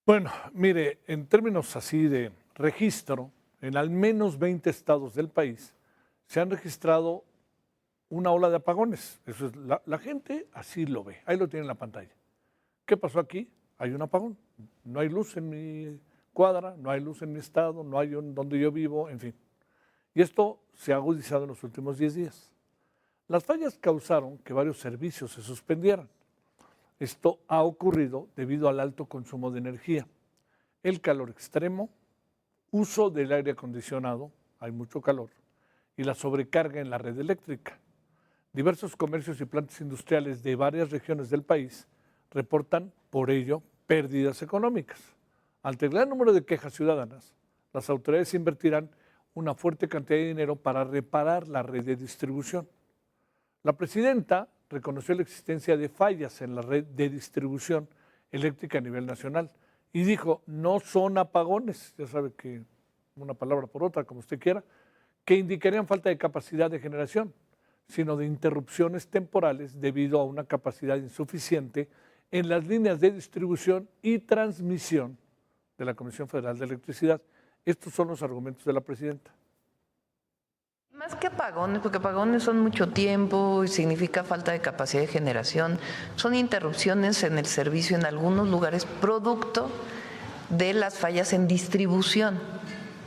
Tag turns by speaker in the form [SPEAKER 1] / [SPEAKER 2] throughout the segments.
[SPEAKER 1] Bueno, mire, en términos así de registro, en al menos 20 estados del país se han registrado una ola de apagones. Eso es, la gente así lo ve, ahí lo tiene en la pantalla. ¿Qué pasó aquí? Hay un apagón. No hay luz en mi cuadra, no hay luz en mi estado, no hay donde yo vivo, en fin. Y esto se ha agudizado en los últimos 10 días. Las fallas causaron que varios servicios se suspendieran. Esto ha ocurrido debido al alto consumo de energía, el calor extremo, uso del aire acondicionado, hay mucho calor, y la sobrecarga en la red eléctrica. Diversos comercios y plantas industriales de varias regiones del país reportan, por ello, pérdidas económicas. Ante el gran número de quejas ciudadanas, las autoridades invertirán una fuerte cantidad de dinero para reparar la red de distribución. La presidenta reconoció la existencia de fallas en la red de distribución eléctrica a nivel nacional y dijo, no son apagones, ya sabe que una palabra por otra, como usted quiera, que indicarían falta de capacidad de generación, sino de interrupciones temporales debido a una capacidad insuficiente en las líneas de distribución y transmisión de la Comisión Federal de Electricidad. Estos son los argumentos de la presidenta.
[SPEAKER 2] Más que apagones, porque apagones son mucho tiempo y significa falta de capacidad de generación, son interrupciones en el servicio en algunos lugares producto de las fallas en distribución,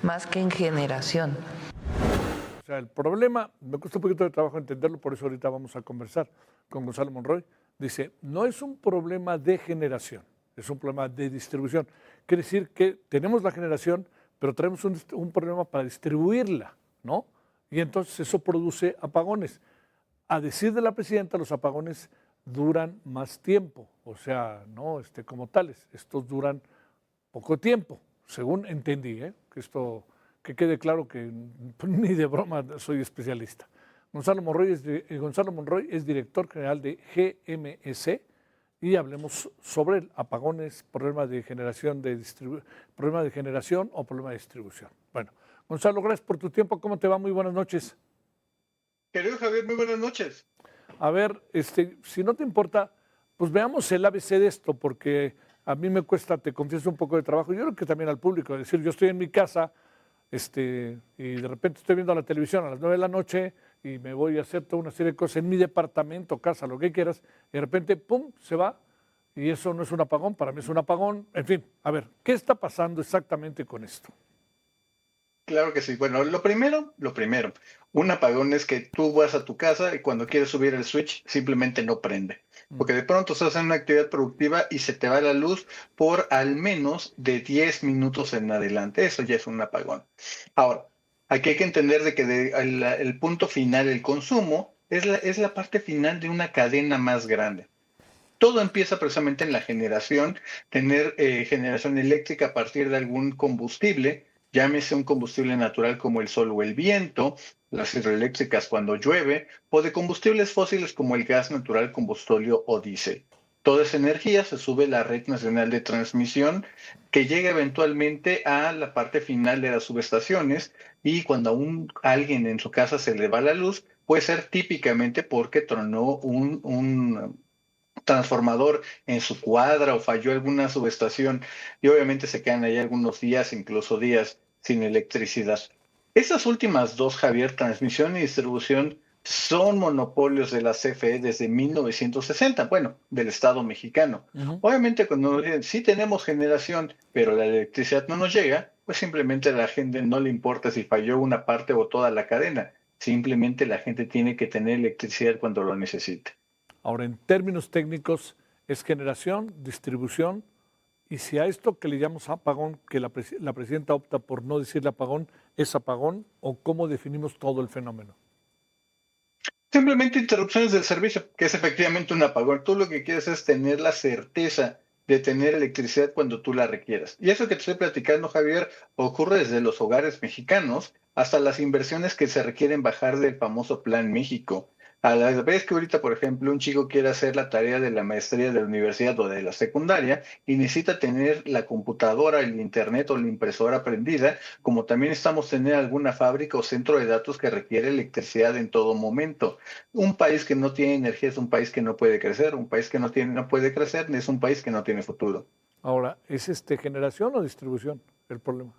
[SPEAKER 2] más que en generación.
[SPEAKER 1] O sea, el problema, me cuesta un poquito de trabajo entenderlo, por eso ahorita vamos a conversar con Gonzalo Monroy. Dice, no es un problema de generación, es un problema de distribución. Quiere decir que tenemos la generación, pero tenemos un problema para distribuirla, ¿no? Y entonces eso produce apagones. A decir de la presidenta, los apagones duran más tiempo, o sea, no como tales, estos duran poco tiempo, según entendí, que quede claro que ni de broma soy especialista. Gonzalo Monroy es director general de GMS y hablemos sobre apagones, problema de generación o problema de distribución. Bueno, Gonzalo, gracias por tu tiempo. ¿Cómo te va? Muy buenas noches.
[SPEAKER 3] Querido Javier, muy buenas noches.
[SPEAKER 1] A ver, si no te importa, pues veamos el ABC de esto, porque a mí me cuesta, te confieso, un poco de trabajo. Yo creo que también al público, es decir, yo estoy en mi casa y de repente estoy viendo la televisión a las 9 de la noche y me voy a hacer toda una serie de cosas en mi departamento, casa, lo que quieras, y de repente, pum, se va. Y eso no es un apagón, para mí es un apagón. En fin, a ver, ¿qué está pasando exactamente con esto?
[SPEAKER 3] Claro que sí. Bueno, lo primero, un apagón es que tú vas a tu casa y cuando quieres subir el switch simplemente no prende. Porque de pronto estás en una actividad productiva y se te va la luz por al menos de 10 minutos en adelante. Eso ya es un apagón. Ahora, aquí hay que entender de que el punto final, el consumo, es la parte final de una cadena más grande. Todo empieza precisamente en la generación, tener generación eléctrica a partir de algún combustible, llámese un combustible natural como el sol o el viento, las hidroeléctricas cuando llueve, o de combustibles fósiles como el gas natural, combustóleo o diésel. Toda esa energía se sube a la red nacional de transmisión que llega eventualmente a la parte final de las subestaciones y cuando a alguien en su casa se le va la luz, puede ser típicamente porque tronó un transformador en su cuadra o falló alguna subestación y obviamente se quedan ahí algunos días, incluso días sin electricidad. Estas últimas dos, Javier, transmisión y distribución, son monopolios de la CFE desde 1960, bueno, del Estado mexicano. Obviamente cuando nos dicen, sí tenemos generación, pero la electricidad no nos llega, pues simplemente a la gente no le importa si falló una parte o toda la cadena. Simplemente la gente tiene que tener electricidad cuando lo necesite.
[SPEAKER 1] Ahora, en términos técnicos, es generación, distribución, y si a esto que le llamamos apagón, que la presidenta opta por no decirle apagón, ¿es apagón o cómo definimos todo el fenómeno?
[SPEAKER 3] Simplemente interrupciones del servicio, que es efectivamente un apagón. Tú lo que quieres es tener la certeza de tener electricidad cuando tú la requieras. Y eso que te estoy platicando, Javier, ocurre desde los hogares mexicanos hasta las inversiones que se requieren bajar del famoso Plan México. A la vez que ahorita, por ejemplo, un chico quiere hacer la tarea de la maestría de la universidad o de la secundaria y necesita tener la computadora, el internet o la impresora prendida, como también estamos tener alguna fábrica o centro de datos que requiere electricidad en todo momento. Un país que no tiene energía es un país que no puede crecer, un país que no puede crecer es un país que no tiene futuro.
[SPEAKER 1] Ahora, ¿es generación o distribución el problema?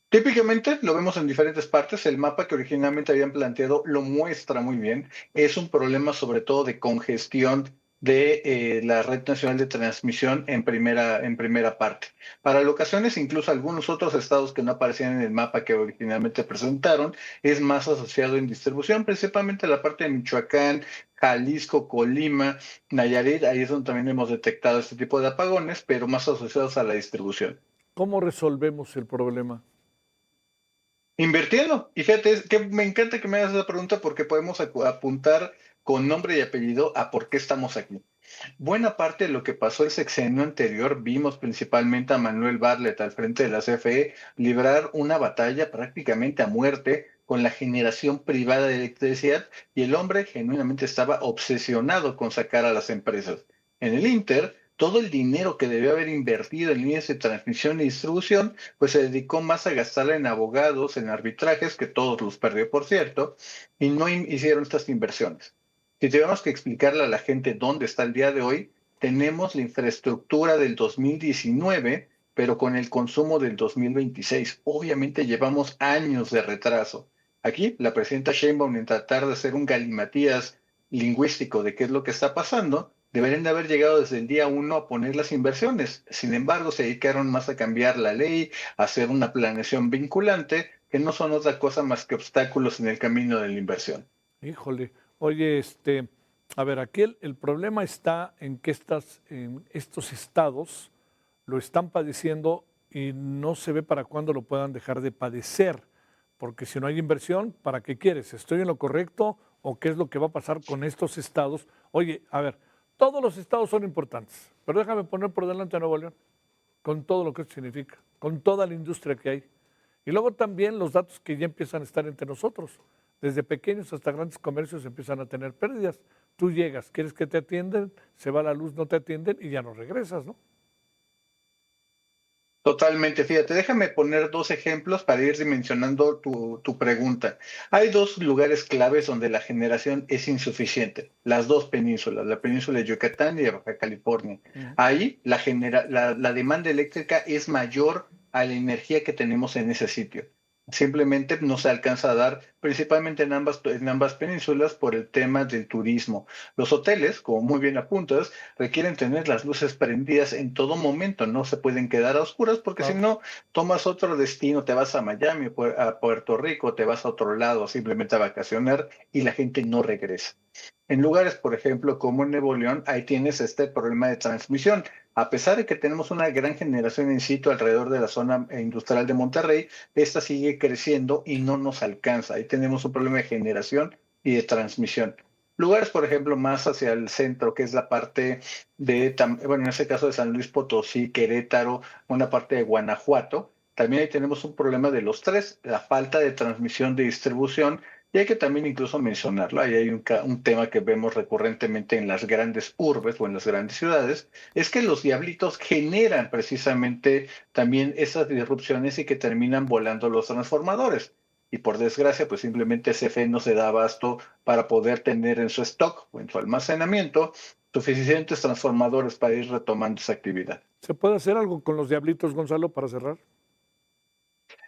[SPEAKER 3] Típicamente lo vemos en diferentes partes. El mapa que originalmente habían planteado lo muestra muy bien. Es un problema sobre todo de congestión de la red nacional de transmisión en primera parte. Para locaciones, incluso algunos otros estados que no aparecían en el mapa que originalmente presentaron, es más asociado en distribución, principalmente la parte de Michoacán, Jalisco, Colima, Nayarit. Ahí es donde también hemos detectado este tipo de apagones, pero más asociados a la distribución.
[SPEAKER 1] ¿Cómo resolvemos el problema?
[SPEAKER 3] Invirtiendo. Y fíjate, es que me encanta que me hagas esa pregunta porque podemos apuntar con nombre y apellido a por qué estamos aquí. Buena parte de lo que pasó el sexenio anterior, vimos principalmente a Manuel Bartlett al frente de la CFE librar una batalla prácticamente a muerte con la generación privada de electricidad y el hombre genuinamente estaba obsesionado con sacar a las empresas. En el Inter, todo el dinero que debió haber invertido en líneas de transmisión y distribución, pues se dedicó más a gastarla en abogados, en arbitrajes, que todos los perdió, por cierto, y no hicieron estas inversiones. Si tenemos que explicarle a la gente dónde está el día de hoy, tenemos la infraestructura del 2019, pero con el consumo del 2026. Obviamente llevamos años de retraso. Aquí, la presidenta Sheinbaum, en tratar de hacer un galimatías lingüístico de qué es lo que está pasando, deberían de haber llegado desde el día 1 a poner las inversiones. Sin embargo, se dedicaron más a cambiar la ley, a hacer una planeación vinculante, que no son otra cosa más que obstáculos en el camino de la inversión.
[SPEAKER 1] Híjole, oye, a ver, aquí el problema está en que en estos estados lo están padeciendo y no se ve para cuándo lo puedan dejar de padecer, porque si no hay inversión, ¿para qué quieres? ¿Estoy en lo correcto o qué es lo que va a pasar con estos estados? Oye, a ver, todos los estados son importantes, pero déjame poner por delante a Nuevo León, con todo lo que esto significa, con toda la industria que hay. Y luego también los datos que ya empiezan a estar entre nosotros. Desde pequeños hasta grandes comercios empiezan a tener pérdidas. Tú llegas, quieres que te atienden, se va la luz, no te atienden y ya no regresas, ¿no?
[SPEAKER 3] Totalmente, fíjate, déjame poner dos ejemplos para ir dimensionando tu pregunta. Hay dos lugares claves donde la generación es insuficiente, las dos penínsulas, la península de Yucatán y de Baja California. Ahí la demanda eléctrica es mayor a la energía que tenemos en ese sitio. Simplemente no se alcanza a dar, principalmente en ambas penínsulas, por el tema del turismo. Los hoteles, como muy bien apuntas, requieren tener las luces prendidas en todo momento, no se pueden quedar a oscuras porque si no, tomas otro destino, te vas a Miami, a Puerto Rico, te vas a otro lado simplemente a vacacionar y la gente no regresa. En lugares, por ejemplo, como en Nuevo León, ahí tienes este problema de transmisión. A pesar de que tenemos una gran generación in situ alrededor de la zona industrial de Monterrey, esta sigue creciendo y no nos alcanza. Ahí tenemos un problema de generación y de transmisión. Lugares, por ejemplo, más hacia el centro, que es la parte bueno, en este caso de San Luis Potosí, Querétaro, una parte de Guanajuato, también ahí tenemos un problema de los tres, la falta de transmisión de distribución, y hay que también incluso mencionarlo, ahí hay un tema que vemos recurrentemente en las grandes urbes o en las grandes ciudades, es que los diablitos generan precisamente también esas disrupciones y que terminan volando los transformadores. Y por desgracia, pues simplemente CFE no se da abasto para poder tener en su stock o en su almacenamiento suficientes transformadores para ir retomando esa actividad.
[SPEAKER 1] ¿Se puede hacer algo con los diablitos, Gonzalo, para cerrar?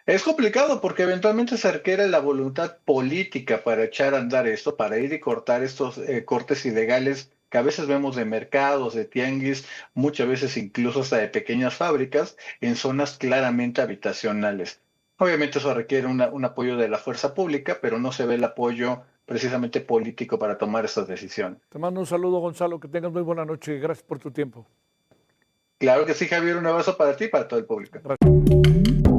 [SPEAKER 3] Es complicado porque eventualmente se requiere la voluntad política para echar a andar esto, para ir y cortar estos cortes ilegales que a veces vemos de mercados, de tianguis, muchas veces incluso hasta de pequeñas fábricas en zonas claramente habitacionales. Obviamente eso requiere un apoyo de la fuerza pública, pero no se ve el apoyo precisamente político para tomar estas decisiones.
[SPEAKER 1] Te mando un saludo, Gonzalo, que tengas muy buena noche. Gracias por tu tiempo.
[SPEAKER 3] Claro que sí, Javier, un abrazo para ti y para todo el público.
[SPEAKER 1] Gracias.